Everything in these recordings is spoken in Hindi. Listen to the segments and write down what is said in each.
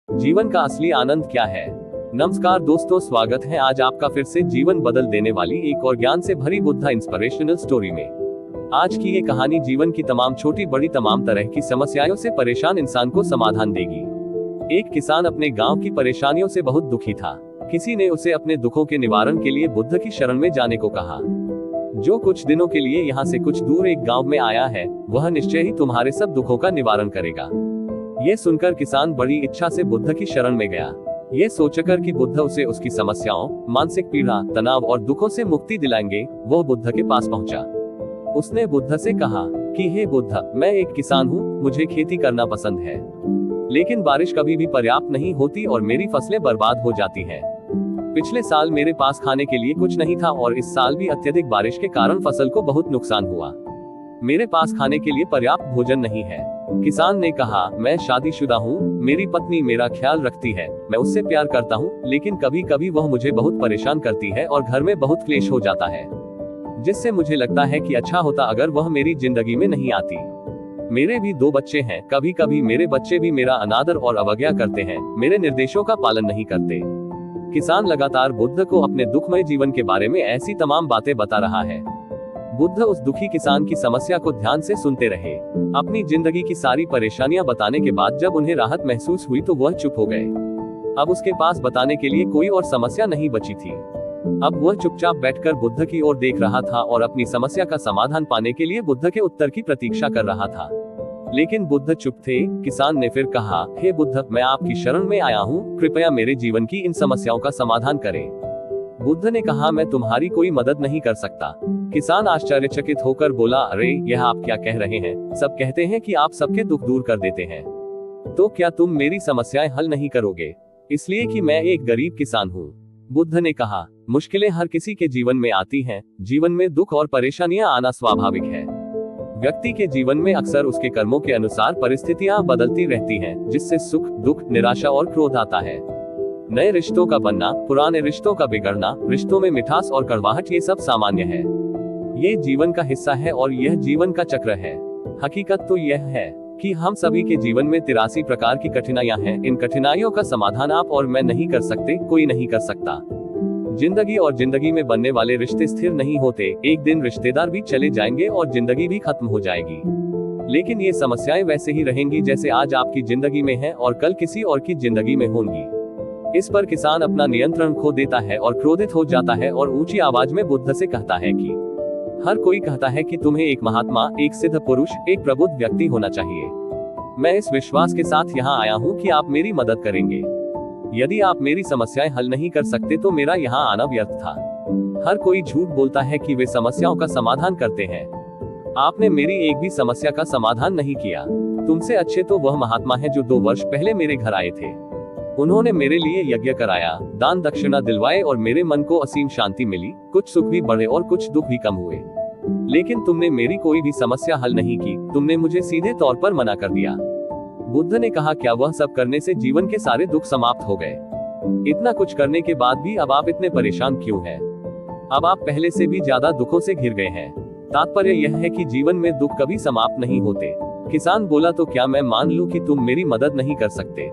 जीवन का असली आनंद क्या है। नमस्कार दोस्तों, स्वागत है आज आपका फिर से जीवन बदल देने वाली एक और ज्ञान से भरी बुद्धा इंस्पिरेशनल स्टोरी में। आज की ये कहानी जीवन की तमाम छोटी बड़ी तमाम तरह की समस्याओं से परेशान इंसान को समाधान देगी। एक किसान अपने गांव की परेशानियों से बहुत दुखी था। किसी ने उसे अपने दुखों के निवारण के लिए बुद्ध की शरण में जाने को कहा। जो कुछ दिनों के लिए यहाँ से कुछ दूर एक गांव में आया है, वह निश्चय ही तुम्हारे सब दुखों का निवारण करेगा। ये सुनकर किसान बड़ी इच्छा से बुद्ध की शरण में गया, ये सोचकर कि बुद्ध उसे उसकी समस्याओं, मानसिक पीड़ा, तनाव और दुखों से मुक्ति दिलाएंगे। वह बुद्ध के पास पहुंचा। उसने बुद्ध से कहा कि हे बुद्ध, मैं एक किसान हूँ, मुझे खेती करना पसंद है, लेकिन बारिश कभी भी पर्याप्त नहीं होती और मेरी फसलें बर्बाद हो जाती हैं। पिछले साल मेरे पास खाने के लिए कुछ नहीं था और इस साल भी अत्यधिक बारिश के कारण फसल को बहुत नुकसान हुआ। मेरे पास खाने के लिए पर्याप्त भोजन नहीं है। किसान ने कहा, मैं शादीशुदा हूँ, मेरी पत्नी मेरा ख्याल रखती है, मैं उससे प्यार करता हूँ, लेकिन कभी कभी वह मुझे बहुत परेशान करती है और घर में बहुत क्लेश हो जाता है, जिससे मुझे लगता है कि अच्छा होता अगर वह मेरी जिंदगी में नहीं आती। मेरे भी 2 बच्चे हैं, कभी कभी मेरे बच्चे भी मेरा अनादर और अवज्ञा करते हैं, मेरे निर्देशों का पालन नहीं करते। किसान लगातार बुद्ध को अपने दुखमय जीवन के बारे में ऐसी तमाम बातें बता रहा है। बुद्ध उस दुखी किसान की समस्या को ध्यान से सुनते रहे। अपनी जिंदगी की सारी परेशानियां बताने के बाद जब उन्हें राहत महसूस हुई तो वह चुप हो गए। अब उसके पास बताने के लिए कोई और समस्या नहीं बची थी। अब वह चुपचाप बैठकर बुद्ध की ओर देख रहा था और अपनी समस्या का समाधान पाने के लिए बुद्ध के उत्तर की प्रतीक्षा कर रहा था। लेकिन बुद्ध चुप थे। किसान ने फिर कहा, हे बुद्ध, मैं आपकी शरण में आया हूँ, कृपया मेरे जीवन की इन समस्याओं का समाधान करें। बुद्ध ने कहा, मैं तुम्हारी कोई मदद नहीं कर सकता। किसान आश्चर्यचकित होकर बोला, अरे यह आप क्या कह रहे हैं? सब कहते हैं कि आप सबके दुख दूर कर देते हैं, तो क्या तुम मेरी समस्याएं हल नहीं करोगे? इसलिए कि मैं एक गरीब किसान हूँ। बुद्ध ने कहा, मुश्किलें हर किसी के जीवन में आती हैं, जीवन में दुख और परेशानियां आना स्वाभाविक है। व्यक्ति के जीवन में अक्सर उसके कर्मों के अनुसार परिस्थितियां बदलती रहती हैं, जिससे सुख, दुख, निराशा और क्रोध आता है। नए रिश्तों का बनना, पुराने रिश्तों का बिगड़ना, रिश्तों में मिठास और कड़वाहट, ये सब सामान्य है। ये जीवन का हिस्सा है और यह जीवन का चक्र है। हकीकत तो यह है कि हम सभी के जीवन में 83 प्रकार की कठिनाइयां हैं। इन कठिनाइयों का समाधान आप और मैं नहीं कर सकते, कोई नहीं कर सकता। जिंदगी और जिंदगी में बनने वाले रिश्ते स्थिर नहीं होते। एक दिन रिश्तेदार भी चले जाएंगे और जिंदगी भी खत्म हो जाएगी। लेकिन ये समस्याएं वैसे ही रहेंगी जैसे आज आपकी जिंदगी में है और कल किसी और की जिंदगी में होंगी। इस पर किसान अपना नियंत्रण खो देता है और क्रोधित हो जाता है और ऊंची आवाज में बुद्ध से कहता है कि हर कोई कहता है कि तुम्हें एक महात्मा, एक सिद्ध पुरुष, एक प्रबुद्ध व्यक्ति होना चाहिए। मैं इस विश्वास के साथ यहाँ आया हूँ कि आप मेरी मदद करेंगे। यदि आप मेरी समस्याएं हल नहीं कर सकते तो मेरा यहाँ आना व्यर्थ था। हर कोई झूठ बोलता है कि वे समस्याओं का समाधान करते हैं। आपने मेरी एक भी समस्या का समाधान नहीं किया। तुमसे अच्छे तो वह महात्मा है जो 2 वर्ष पहले मेरे घर आए थे। उन्होंने मेरे लिए यज्ञ कराया, दान दक्षिणा दिलवाए और मेरे मन को असीम शांति मिली। कुछ सुख भी बढ़े और कुछ दुख भी कम हुए। लेकिन तुमने मेरी कोई भी समस्या हल नहीं की, तुमने मुझे सीधे तौर पर मना कर दिया। बुद्ध ने कहा, क्या वह सब करने से जीवन के सारे दुख समाप्त हो गए? इतना कुछ करने के बाद भी अब आप इतने परेशान क्यों हैं? अब आप पहले से भी ज्यादा दुखों से घिर गए हैं। तात्पर्य यह है कि जीवन में दुख कभी समाप्त नहीं होते। किसान बोला, तो क्या मैं मान लूं कि तुम मेरी मदद नहीं कर सकते?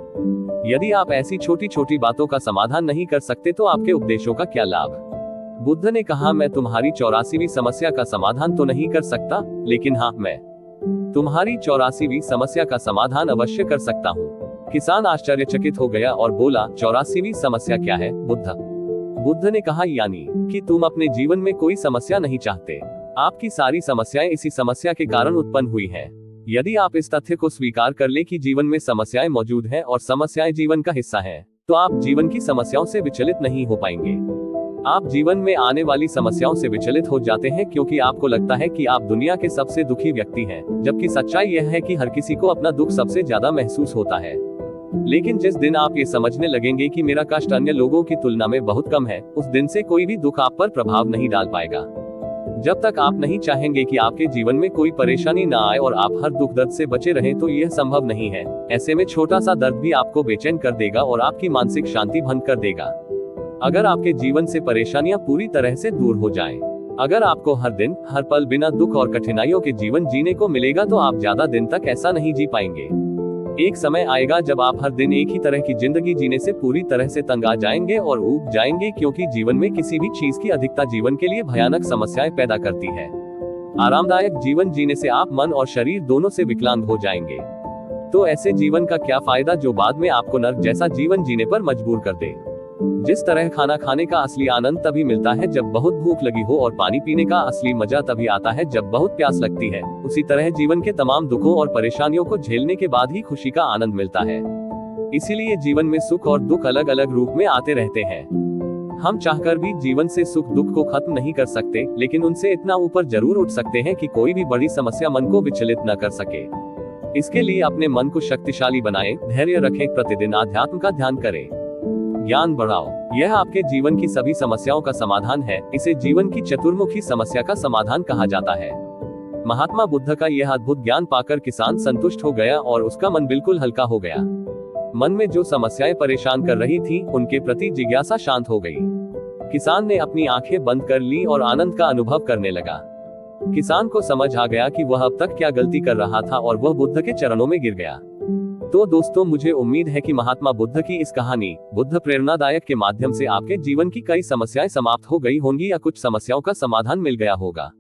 यदि आप ऐसी छोटी छोटी बातों का समाधान नहीं कर सकते तो आपके उपदेशों का क्या लाभ? बुद्ध ने कहा, मैं तुम्हारी 84वीं समस्या का समाधान तो नहीं कर सकता, लेकिन हाँ, मैं तुम्हारी 84वीं समस्या का समाधान अवश्य कर सकता हूँ। किसान आश्चर्यचकित हो गया और बोला, 84वीं समस्या क्या है बुद्ध? बुद्ध ने कहा, यानी कि तुम अपने जीवन में कोई समस्या नहीं चाहते। आपकी सारी समस्याएं इसी समस्या के कारण उत्पन्न हुई हैं। यदि आप इस तथ्य को स्वीकार कर ले कि जीवन में समस्याएं मौजूद हैं और समस्याएं जीवन का हिस्सा हैं, तो आप जीवन की समस्याओं से विचलित नहीं हो पाएंगे। आप जीवन में आने वाली समस्याओं से विचलित हो जाते हैं क्योंकि आपको लगता है कि आप दुनिया के सबसे दुखी व्यक्ति हैं, जबकि सच्चाई यह है कि हर किसी को अपना दुख सबसे ज्यादा महसूस होता है। लेकिन जिस दिन आप ये समझने लगेंगे कि मेरा कष्ट अन्य लोगों की तुलना में बहुत कम है, उस दिन से कोई भी दुख आप पर प्रभाव नहीं डाल पाएगा। जब तक आप नहीं चाहेंगे कि आपके जीवन में कोई परेशानी ना आए और आप हर दुख दर्द से बचे रहें, तो यह संभव नहीं है। ऐसे में छोटा सा दर्द भी आपको बेचैन कर देगा और आपकी मानसिक शांति भंग कर देगा। अगर आपके जीवन से परेशानियां पूरी तरह से दूर हो जाएं, अगर आपको हर दिन, हर पल बिना दुख और कठिनाइयों के जीवन जीने को मिलेगा, तो आप ज्यादा दिन तक ऐसा नहीं जी पाएंगे। एक समय आएगा जब आप हर दिन एक ही तरह की जिंदगी जीने से पूरी तरह से तंग आ जाएंगे और ऊब जाएंगे, क्योंकि जीवन में किसी भी चीज की अधिकता जीवन के लिए भयानक समस्याएं पैदा करती है। आरामदायक जीवन जीने से आप मन और शरीर दोनों से विकलांग हो जाएंगे। तो ऐसे जीवन का क्या फायदा जो बाद में आपको नर्क जैसा जीवन जीने पर मजबूर कर दे। जिस तरह खाना खाने का असली आनंद तभी मिलता है जब बहुत भूख लगी हो, और पानी पीने का असली मजा तभी आता है जब बहुत प्यास लगती है, उसी तरह जीवन के तमाम दुखों और परेशानियों को झेलने के बाद ही खुशी का आनंद मिलता है। इसीलिए जीवन में सुख और दुख अलग अलग रूप में आते रहते हैं। हम चाहकर भी जीवन से सुख दुख को खत्म नहीं कर सकते, लेकिन उनसे इतना ऊपर जरूर उठ सकते हैं कि कोई भी बड़ी समस्या मन को विचलित न कर सके। इसके लिए अपने मन को शक्तिशाली बनाएं, धैर्य रखें, प्रतिदिन आध्यात्म का ध्यान करें, ज्ञान बढ़ाओ। यह आपके जीवन की सभी समस्याओं का समाधान है। इसे जीवन की चतुर्मुखी समस्या का समाधान कहा जाता है। महात्मा बुद्ध का यह अद्भुत ज्ञान पाकर किसान संतुष्ट हो गया और उसका मन बिल्कुल हल्का हो गया। मन में जो समस्याएं परेशान कर रही थी, उनके प्रति जिज्ञासा शांत हो गई। किसान ने अपनी आंखें बंद कर ली और आनंद का अनुभव करने लगा। किसान को समझ आ गया कि वह अब तक क्या गलती कर रहा था और वह बुद्ध के चरणों में गिर गया। तो दोस्तों, मुझे उम्मीद है कि महात्मा बुद्ध की इस कहानी बुद्ध प्रेरणादायक के माध्यम से आपके जीवन की कई समस्याएं समाप्त हो गई होंगी या कुछ समस्याओं का समाधान मिल गया होगा।